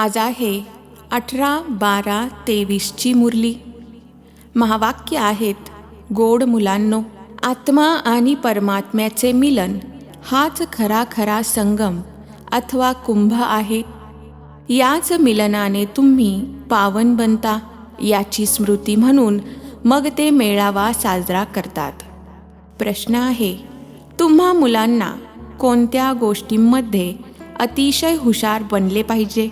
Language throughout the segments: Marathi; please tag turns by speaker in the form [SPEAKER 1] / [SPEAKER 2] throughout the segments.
[SPEAKER 1] आज आहे 18/12/23ची मुरली. महावाक्य आहेत, गोड मुलांनो, आत्मा आणि परमात्म्याचे मिलन हाच खरा खरा संगम अथवा कुंभ आहे. याच मिलनाने तुम्ही पावन बनता याची स्मृती म्हणून मग ते मेळावा साजरा करतात. प्रश्न आहे, तुम्हा मुलांना कोणत्या गोष्टींमध्ये अतिशय हुशार बनले पाहिजे?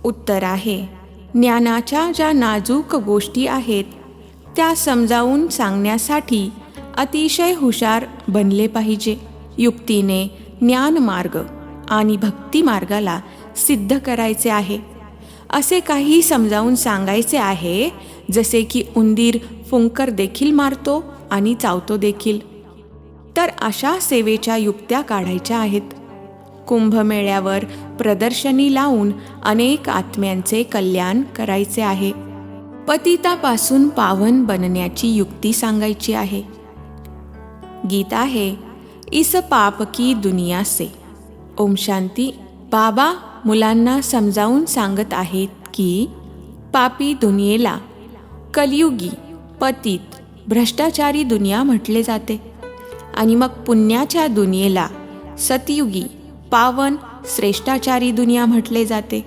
[SPEAKER 1] उत्तर आहे, ज्ञानाच्या ज्या नाजूक गोष्टी आहेत त्या समजावून सांगण्यासाठी अतिशय हुशार बनले पाहिजे. युक्तीने ज्ञानमार्ग आणि भक्तिमार्गाला सिद्ध करायचे आहे. असे काही समजावून सांगायचे आहे जसे की उंदीर फुंकर देखील मारतो आणि चावतो देखील. तर अशा सेवेच्या युक्त्या काढायच्या आहेत. कुंभमेळ्यावर प्रदर्शनी लावून अनेक आत्म्यांचे कल्याण करायचे आहे. पतितापासून पावन बनण्याची युक्ती सांगायची आहे. गीत आहे, इस पाप की दुनिया से. ओम शांती. बाबा मुलांना समजावून सांगत आहेत की पापी दुनियेला कलियुगी, पतित, भ्रष्टाचारी दुनिया म्हटले जाते आणि मग पुण्याच्या दुनियेला सतयुगी, पावन, श्रेष्ठाचारी दुनिया म्हटले जाते.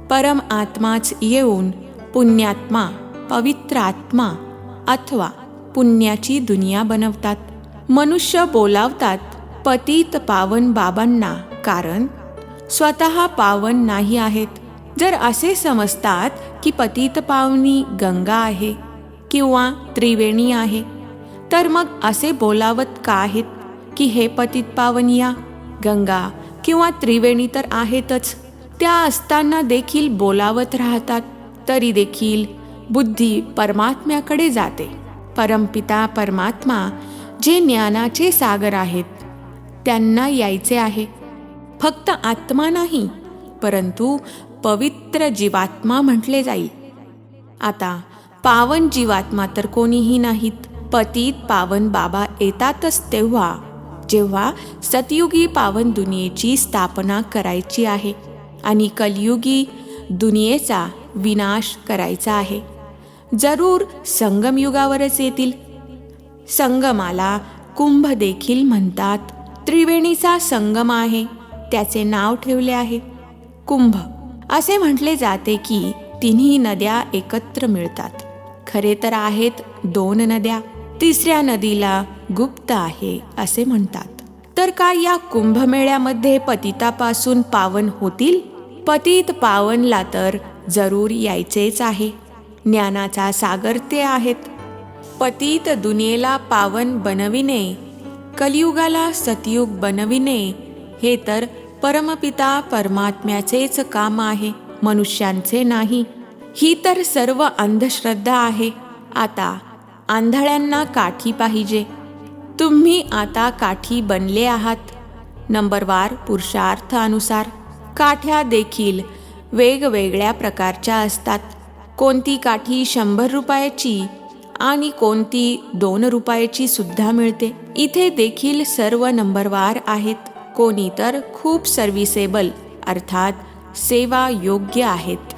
[SPEAKER 1] परम आत्माच येऊन पुण्यात्मा, पवित्र आत्मा अथवा पुण्याची दुनिया बनवतात. मनुष्य बोलावतात पतित पावन बाबांना, कारण स्वतः पावन नाही आहेत. जर असे समजतात की पतित पावनी गंगा आहे किंवा त्रिवेणी आहे, तर मग असे बोलावत का आहेत की हे पतित पावन या गंगा किंवा त्रिवेणी तर आहेतच. त्या असताना देखील बोलावत राहतात. तरी देखील बुद्धी परमात्म्याकडे जाते. परमपिता परमात्मा जे ज्ञानाचे सागर आहेत त्यांना यायचे आहे. फक्त आत्मा नाही, परंतु पवित्र जीवात्मा म्हटले जाईल. आता पावन जीवात्मा तर कोणीही नाहीत. पतित पावन बाबा येतातच तेव्हा जेव्हा सतयुगी पावन दुनियेची स्थापना करायची आहे आणि कलियुगी दुनियेचा विनाश करायचा आहे. जरूर संगमयुगावरच येतील. संगमाला कुंभ देखील म्हणतात. त्रिवेणीचा संगम आहे, त्याचे नाव ठेवले आहे कुंभ. असे म्हटले जाते की तिन्ही नद्या एकत्र मिळतात. खरे तर आहेत 2 नद्या. तिसऱ्या नदीला गुप्त आहे असे म्हणतात. तर काय या कुंभमेळ्यामध्ये पतितापासून पावन होतील? पतित पावनला तर जरूर यायचेच आहे. ज्ञानाचा सागर ते आहेत. पतित दुनियेला पावन बनविणे, कलियुगाला सतयुग बनविणे हे तर परमपिता परमात्म्याचेच काम आहे, मनुष्यांचे नाही. ही तर सर्व अंधश्रद्धा आहे. आता आंधळ्यांना काठी पाहिजे. तुम्ही आता काठी बनले आहात. नंबरवार पुरुषार्थानुसार काठ्या देखील वेगवेगळ्या प्रकारच्या असतात. कोणती काठी 100 रुपयाची आणि कोणती 2 रुपयाची सुद्धा मिळते. इथे देखील सर्व नंबरवार आहेत. कोणी तर खूप सर्व्हिसेबल अर्थात सेवा योग्य आहेत.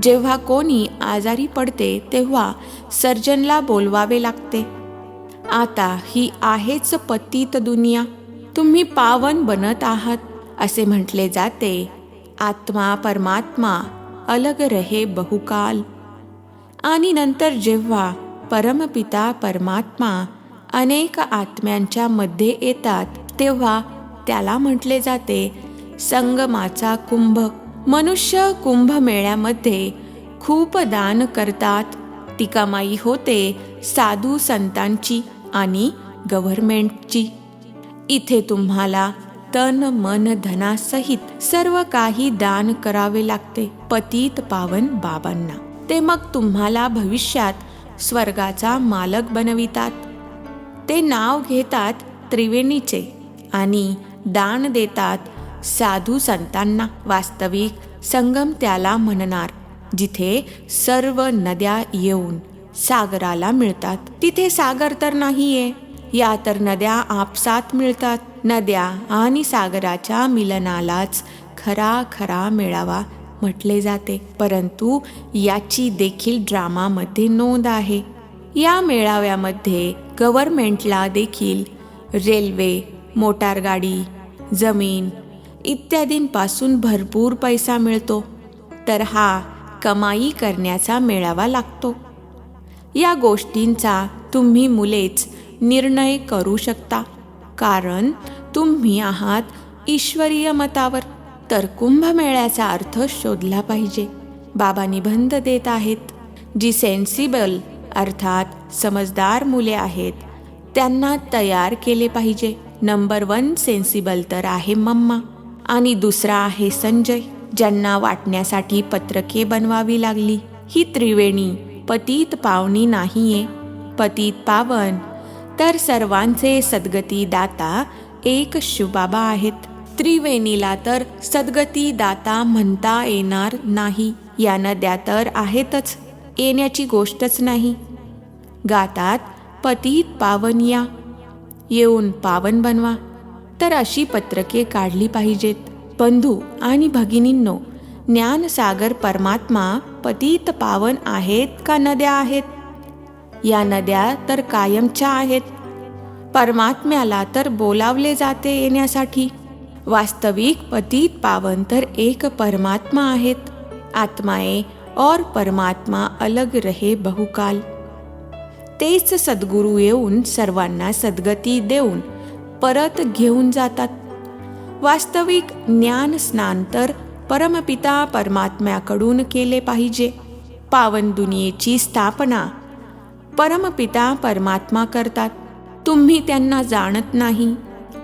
[SPEAKER 1] जेव्हा कोणी आजारी पडते तेव्हा सर्जनला बोलवावे लागते. आता ही आहेच पतित दुनिया. तुम्ही पावन बनत आहात असे म्हटले जाते. आत्मा परमात्मा अलग रहे बहुकाल. आणि नंतर जेव्हा परमपिता परमात्मा अनेक आत्म्यांच्या मध्ये येतात तेव्हा त्याला म्हटले जाते संगमाचा कुंभ. मनुष्य कुंभमेळ्यामध्ये खूप दान करतात. टीकामाई होते साधू संतांची आणि गव्हर्नमेंटची. इथे तुम्हाला तन मन धनासहित सर्व काही दान करावे लागते पतित पावन बाबांना. ते मग तुम्हाला भविष्यात स्वर्गाचा मालक बनवितात. ते नाव घेतात त्रिवेणीचे आणि दान देतात साधू संतांना. वास्तविक संगम त्याला म्हणणार जिथे सर्व नद्या येऊन सागराला मिळतात. तिथे सागर तर नाहीये, या तर नद्या आपसात मिळतात. नद्या आणि सागराच्या मिलनालाच खरा खरा मेळावा म्हटले जाते, परंतु याची देखील ड्रामामध्ये नोंद आहे. या मेळाव्यामध्ये गव्हर्नमेंटला देखील रेल्वे, मोटारगाडी, जमीन इत्यादींपासून भरपूर पैसा मिळतो, तर हा कमाई करण्याचा मेळावा लागतो. या गोष्टींचा तुम्ही मुलेच निर्णय करू शकता, कारण तुम्ही आहात ईश्वरीय मतावर. तर कुंभमेळ्याचा अर्थ शोधला पाहिजे. बाबा निबंध देत आहेत. जी सेन्सिबल अर्थात समजदार मुले आहेत त्यांना तयार केले पाहिजे. नंबर 1 सेन्सिबल तर आहे मम्मा आणि दुसरा आहे संजय, ज्यांना वाटण्यासाठी पत्रके बनवावी लागली. ही त्रिवेणी पतित पावनी नाहीये. पतित पावन तर सर्वांचे सद्गती दाता एक शिवबाबा आहेत. त्रिवेणीला तर सद्गती दाता म्हणता येणार नाही. या नद्या तर आहेतच, येण्याची गोष्टच नाही. गातात पतित पावन या, येऊन पावन बनवा. तर अशी पत्रके काढली पाहिजेत. बंधू आणि भगिनींनो, ज्ञानसागर परमात्मा पतित पावन आहेत का नद्या आहेत? या नद्या तर कायमच्या आहेत. परमात्म्याला तर बोलावले जाते येण्यासाठी. वास्तविक पतित पावन तर एक परमात्मा आहेत. आत्माए और परमात्मा अलग रहे बहुकाल. तेच सद्गुरू येऊन सर्वांना सद्गती देऊन परत घेऊन जातात. वास्तविक ज्ञान स्नान तर परमपिता परमात्म्याकडून केले पाहिजे. पावन दुनियेची स्थापना परमपिता परमात्मा करतात. तुम्ही त्यांना जाणत नाही.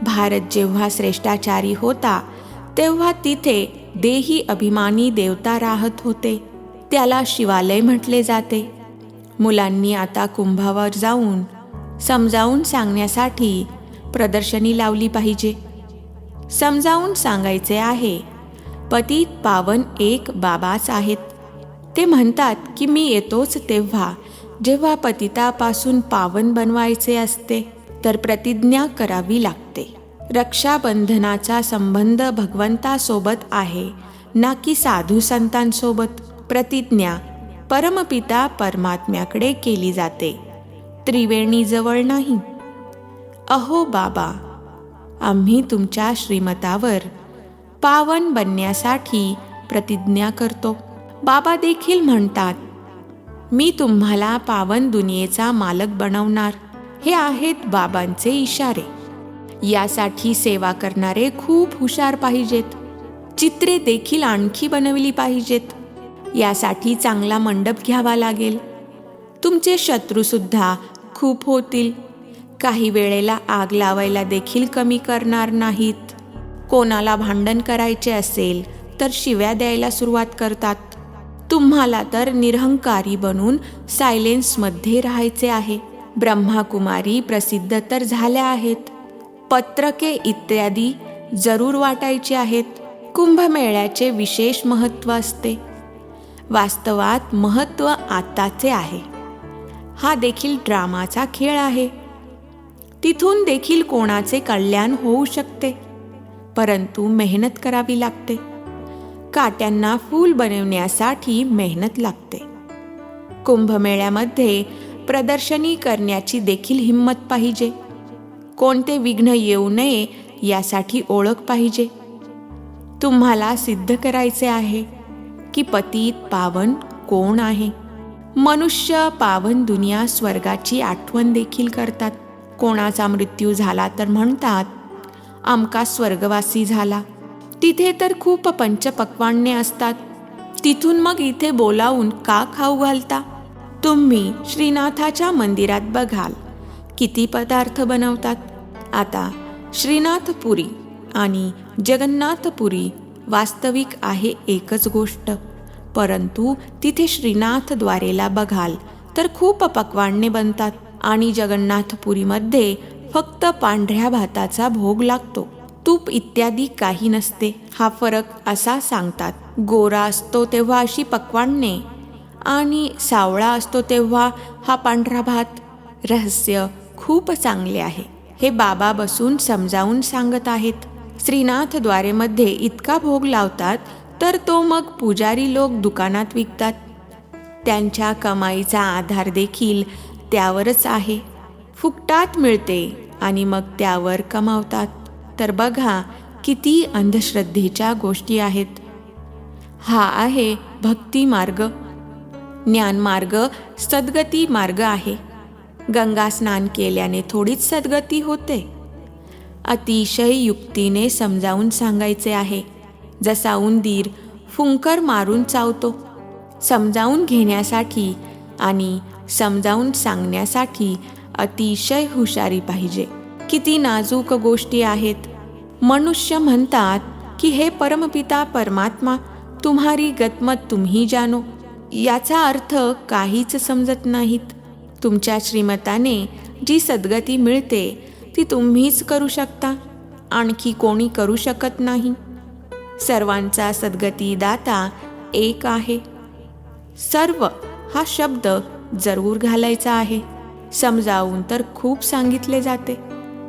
[SPEAKER 1] भारत जेव्हा श्रेष्ठाचारी होता तेव्हा तिथे देही अभिमानी देवता राहत होते. त्याला शिवालय म्हटले जाते. मुलांनी आता कुंभावर जाऊन समजावून सांगण्यासाठी प्रदर्शनी लावली पाहिजे. समजावून सांगायचे आहे, पतित पावन एक बाबाच आहेत. ते म्हणतात की मी येतोच तेव्हा जेव्हा पतितापासून पावन बनवायचे असते, तर प्रतिज्ञा करावी लागते. रक्षाबंधनाचा संबंध भगवंतासोबत आहे, ना की साधू संतांसोबत. प्रतिज्ञा परमपिता परमात्म्याकडे केली जाते, त्रिवेणीजवळ नाही. अहो बाबा, आम्ही तुमच्या श्रीमतावर पावन बनण्यासाठी प्रतिज्ञा करतो. बाबा देखील म्हणतात, मी तुम्हाला पावन दुनियेचा मालक बनवणार. हे आहेत बाबांचे इशारे. यासाठी सेवा करणारे खूप हुशार पाहिजेत. चित्रे देखील आणखी बनवली पाहिजेत. यासाठी चांगला मंडप घ्यावा लागेल. तुमचे शत्रूसुद्धा खूप होतील. काही वेळेला आग लावायला देखील कमी करणार नाहीत. कोणाला भांडण करायचे असेल तर शिव्या द्यायला सुरुवात करतात. तुम्हाला तर निरहंकारी बनून सायलेन्समध्ये राहायचे आहे. ब्रह्माकुमारी प्रसिद्ध तर झाल्या आहेत. पत्रके इत्यादी जरूर वाटायचे आहेत. कुंभमेळ्याचे विशेष महत्त्व असते. वास्तवात महत्त्व आत्ताचे आहे. हा देखील ड्रामाचा खेळ आहे. तिथून देखील कोणाचे कल्याण होऊ शकते, परंतु मेहनत करावी लागते. काट्यांना फूल बनवण्यासाठी मेहनत लागते. कुंभमेळ्यामध्ये प्रदर्शनी करण्याची देखील हिंमत पाहिजे. कोणते विघ्न येऊ नये यासाठी ओळख पाहिजे. तुम्हाला सिद्ध करायचे आहे की पतित पावन कोण आहे. मनुष्य पावन दुनिया स्वर्गाची आठवण देखील करतात. कोणाचा मृत्यू झाला तर म्हणतात, आमका स्वर्गवासी झाला. तिथे तर खूप पंचपक्वान्ने असतात. तिथून मग इथे बोलावून का खाऊ घालता? तुम्ही श्रीनाथाच्या मंदिरात बघाल किती पदार्थ बनवतात. आता श्रीनाथपुरी आणि जगन्नाथपुरी वास्तविक आहे एकच गोष्ट, परंतु तिथे श्रीनाथद्वारेला बघाल तर खूप पक्वान्ने बनतात आणि जगन्नाथपुरीमध्ये फक्त पांढऱ्या भाताचा भोग लागतो. तूप इत्यादी काही नसते. हा फरक असा सांगतात, गोरा असतो तेव्हा अशी पक्वान्ने आणि सावळा असतो तेव्हा हा पांढरा भात. रहस्य खूप चांगले आहे. हे बाबा बसून समजावून सांगत आहेत. श्रीनाथ द्वारेमध्ये इतका भोग लावतात तर तो मग पुजारी लोक दुकानात विकतात. त्यांच्या कमाईचा आधार देखील त्यावरच आहे. फुकटात मिळते आणि मग त्यावर कमावतात. तर बघा किती अंधश्रद्धेच्या गोष्टी आहेत. हा आहे भक्ती मार्ग. ज्ञान मार्ग सद्गती मार्ग आहे. गंगा स्नान केल्याने थोडीच सद्गती होते. अतिशय युक्तीने समजावून सांगायचे आहे. जसा उंदीर फुंकर मारून चावतो. समजावून घेण्यासाठी आणि समजावून सांगण्यासाठी अतिशय हुशारी पाहिजे. किती नाजूक गोष्टी आहेत. मनुष्य म्हणतात की हे परमपिता परमात्मा तुम्हारी गतमत तुम्ही जानो. याचा अर्थ काहीच समजत नाहीत. तुमच्या श्रीमताने जी सद्गती मिळते ती तुम्हीच करू शकता, आणखी कोणी करू शकत नाही. सर्वांचा सद्गती दाता एक आहे. सर्व हा शब्द जरूर घालायचा आहे. समजावून तर खूप सांगितले जाते,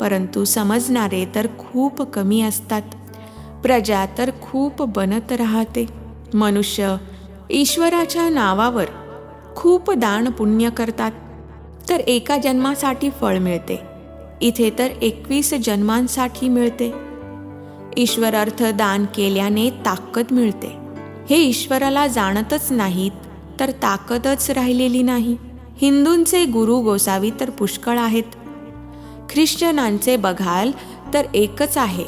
[SPEAKER 1] परंतु समजणारे तर खूप कमी असतात. प्रजा तर खूप बनत राहते. मनुष्य ईश्वराच्या नावावर खूप दान पुण्य करतात, तर एका जन्मासाठी फळ मिळते. इथे तर 21 जन्मांसाठी मिळते. ईश्वरार्थ दान केल्याने ताकद मिळते. हे ईश्वराला जाणतच नाहीत तर ताकदच राहिलेली नाही. हिंदूंचे गुरु गोसावी तर पुष्कळ आहेत. ख्रिश्चनांचे बघाल तर एकच आहे.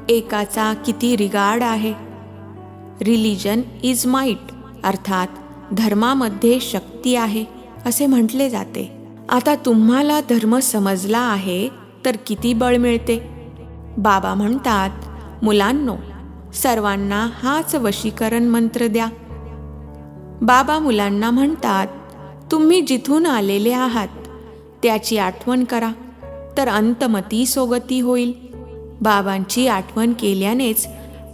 [SPEAKER 1] एकाचा किती रिगार्ड आहे. रिलिजन इज माइट, अर्थात धर्मामध्ये शक्ती आहे असे म्हटले जाते. आता तुम्हाला धर्म समजला आहे तर किती बळ मिळते. बाबा म्हणतात, मुलांनो, सर्वांना हाच वशीकरण मंत्र द्या. बाबा मुलांना म्हणतात, तुम्ही जिथून आलेले आहात त्याची आठवण करा, तर अंतमती सोगती होईल. बाबांची आठवण केल्यानेच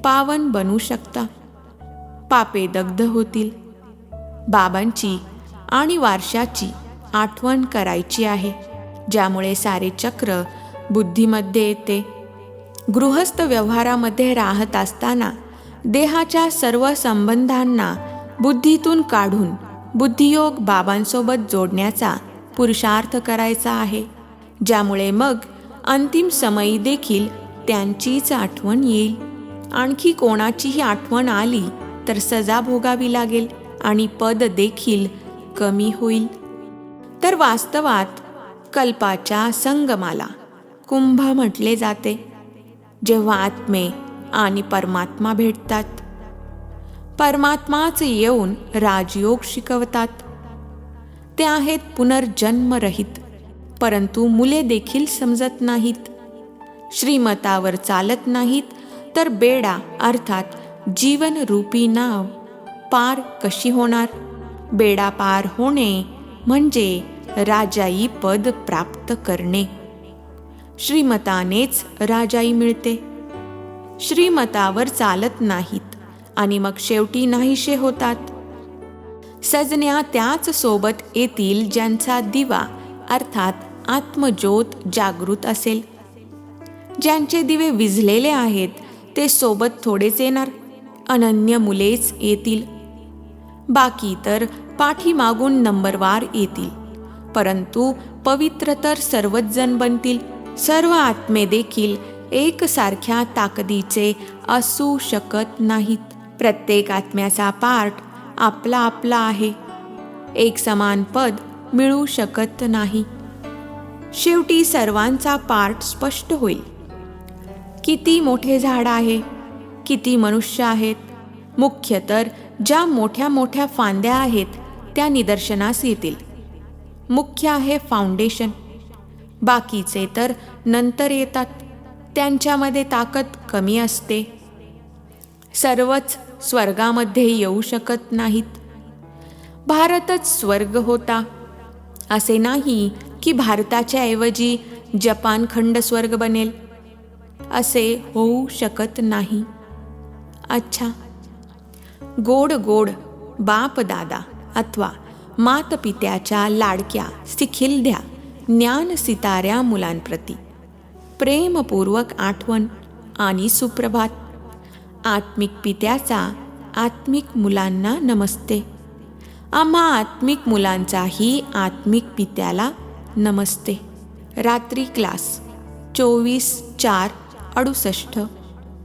[SPEAKER 1] पावन बनू शकता. पापे दग्ध होतील. बाबांची आणि वारशाची आठवण करायची आहे, ज्यामुळे सारे चक्र बुद्धीमध्ये येते. गृहस्थ व्यवहारामध्ये राहत असताना देहाच्या सर्व संबंधांना बुद्धीतून काढून बुद्धियोग बाबांसोबत जोडण्याचा पुरुषार्थ करायचा आहे, ज्यामुळे मग अंतिम समयी देखील त्यांचीच आठवण येईल. आणखी कोणाचीही आठवण आली तर सजा भोगावी लागेल आणि पद देखील कमी होईल. तर वास्तवात कल्पाच्या संगमाला कुंभ म्हटले जाते, जेव्हा आत्मे आणि परमात्मा भेटतात. परमात्माच येऊन राजयोग शिकवतात. ते आहेत पुनर्जन्मरहित, परंतु मुले देखील समजत नाहीत. श्रीमतावर चालत नाहीत तर बेडा अर्थात जीवनरूपी नाव पार कशी होणार. बेडा पार होणे म्हणजे राजाई पद प्राप्त करणे. श्रीमतानेच राजाई मिळते. श्रीमतावर चालत नाहीत आणि मग शेवटी नाहीशे होतात. सजण्या त्याच सोबत येतील ज्यांचा दिवा अर्थात आत्मज्योत जागृत असेल. ज्यांचे दिवे विझलेले आहेत ते सोबत थोडेच येणार, अनन्य मुलेच येतील. बाकी तर पाठीमागून नंबरवार येतील, परंतु पवित्र तर सर्वच जण बनतील. सर्व आत्मे देखील एकसारख्या ताकदीचे असू शकत नाहीत. प्रत्येक आत्म्याचा पार्ट आपला आपला आहे. एक समान पद मिळू शकत नाही. शेवटी सर्वांचा पार्ट स्पष्ट होईल. किती मोठे झाड आहे, किती मनुष्य आहेत. मुख्य तर ज्या मोठ्या मोठ्या फांद्या आहेत त्या निदर्शनास येतील. मुख्य आहे फाउंडेशन. बाकीचे तर नंतर येतात, त्यांच्यामध्ये ताकद कमी असते. सर्वच स्वर्गामध्ये येऊ शकत नाहीत. भारतच स्वर्ग होता असे नाही की भारताच्या ऐवजी जपान खंड स्वर्ग बनेल, असे होऊ शकत नाही. अच्छा, गोड गोड बाप दादा अथवा मातपित्याच्या लाडक्या सिखिलध्या ज्ञान सिताऱ्या मुलांप्रती प्रेमपूर्वक आठवण आणि सुप्रभात. आत्मिक पित्याचा आत्मिक मुलांना नमस्ते. आम्हा आत्मिक मुलांचाही आत्मिक पित्याला नमस्ते. रात्री क्लास 24/4/68.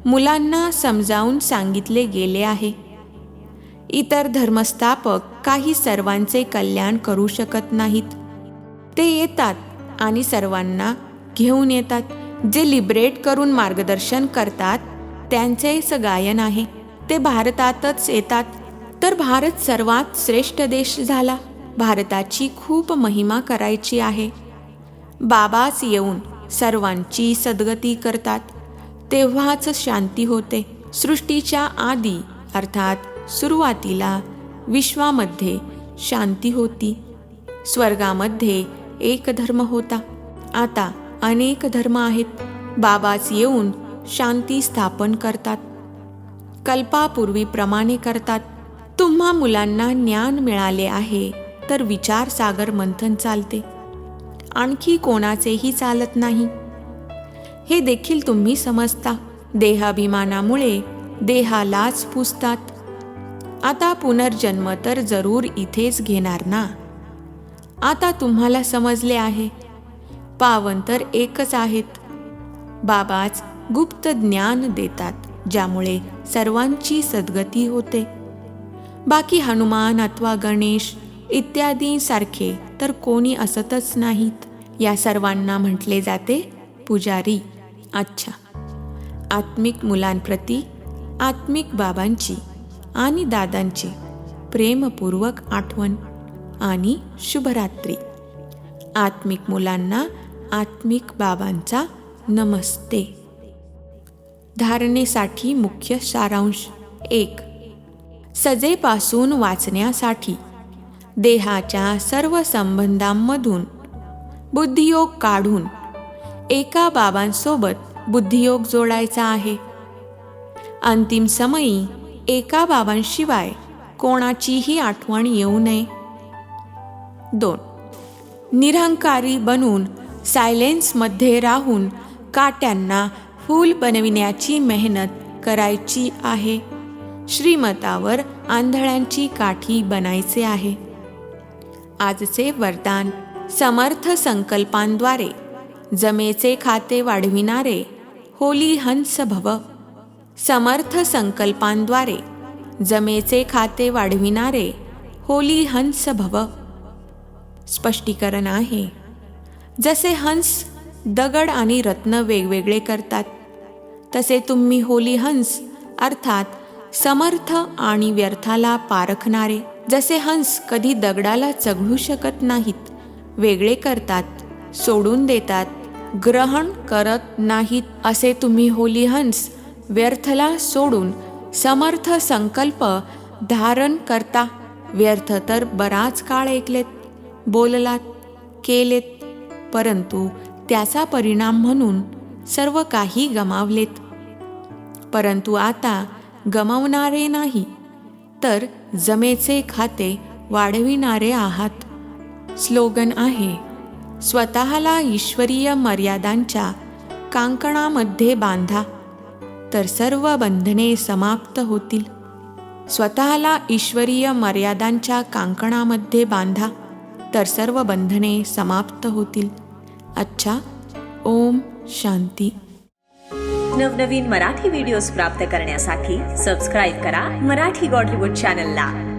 [SPEAKER 1] मुलांना समजावून सांगितले गेले आहे, इतर धर्मस्थापक काही सर्वांचे कल्याण करू शकत नाहीत. ते येतात आणि सर्वांना घेऊन येतात. जे लिबरेट करून मार्गदर्शन करतात त्यांचेच गायन आहे. ते भारतातच येतात तर भारत सर्वात श्रेष्ठ देश झाला. भारताची खूप महिमा करायची आहे. बाबाच येऊन सर्वांची सद्गती करतात, तेव्हाच शांती होते. सृष्टीच्या आधी अर्थात सुरुवातीला विश्वामध्ये शांती होती. स्वर्गामध्ये एक धर्म होता, आता अनेक धर्म आहेत. बाबाच येऊन शांती स्थापन करतात, कल्पापूर्वीप्रमाणे करतात. तुम्हा मुलांना ज्ञान मिळाले आहे तर विचार सागर मंथन चालते, आणखी कोणाचेही चालत नाही. हे देखील तुम्ही समजता. देहाभिमानामुळे देहालाच पुजतात. आता पुनर्जन्म तर जरूर इथेच घेणार ना. आता तुम्हाला समजले आहे, पावन तर एकच आहेत. बाबाच गुप्त ज्ञान देतात, ज्यामुळे सर्वांची सद्गती होते. बाकी हनुमान अथवा गणेश इत्यादी सारखे तर कोणी असतच नाहीत. या सर्वांना म्हटले जाते पुजारी. अच्छा, आत्मिक मुलांप्रती आत्मिक बाबांची आणि दादांची प्रेमपूर्वक आठवण आणि शुभरात्री. आत्मिक मुलांना आत्मिक बाबांचा नमस्ते. धारणेसाठी मुख्य सारांश. 1. सजेपासून वाचण्यासाठी देहाच्या सर्व संबंधांमधून बुद्धियोग काढून एका बाबांसोबत बुद्धियोग जोडायचा आहे. अंतिम समयी एका बाबांशिवाय कोणाचीही आठवण येऊ नये. 2. निरहंकारी बनून सायलेन्समध्ये राहून काट्यांना फूल बनविण्याची मेहनत करायची आहे. श्रीमतावर आंधळ्यांची काठी बनायचे आहे. आजचे वरदान. समर्थ संकल्पांद्वारे जमेचे खाते वाढविणारे होली हंस भव. समर्थ संकल्पांद्वारे जमेचे खाते वाढविणारे होली हंस भव. स्पष्टीकरण आहे, जसे हंस दगड आणि रत्न वेगवेगळे करतात, तसे तुम्ही होली हंस अर्थात समर्थ आणि व्यर्थाला पारखणारे. जसे हंस कधी दगडाला चघळू शकत नाहीत, वेगळे करतात, सोडून देतात, ग्रहण करत नाहीत, असे तुम्ही होली हंस व्यर्थला सोडून समर्थ संकल्प धारण करता. व्यर्थ तर बराच काळ ऐकलेत, बोललात, केलेत, परंतु त्याचा परिणाम म्हणून सर्व काही गमावलेत. परंतु आता गमावणारे नाही, तर जमेचे खाते वाढविणारे आहात. स्लोगन आहे, स्वतःला ईश्वरीय मर्यादांच्या कांकणामध्ये बांधा, तर सर्व बंधने समाप्त होतील. स्वतःला ईश्वरीय मर्यादांच्या कांकणामध्ये बांधा, तर सर्व बंधने समाप्त होतील. अच्छा, ओम शांती.
[SPEAKER 2] नवनवीन मराठी व्हिडिओज प्राप्त करण्यासाठी सबस्क्राईब करा मराठी गॉड रिपोर्ट चॅनलला.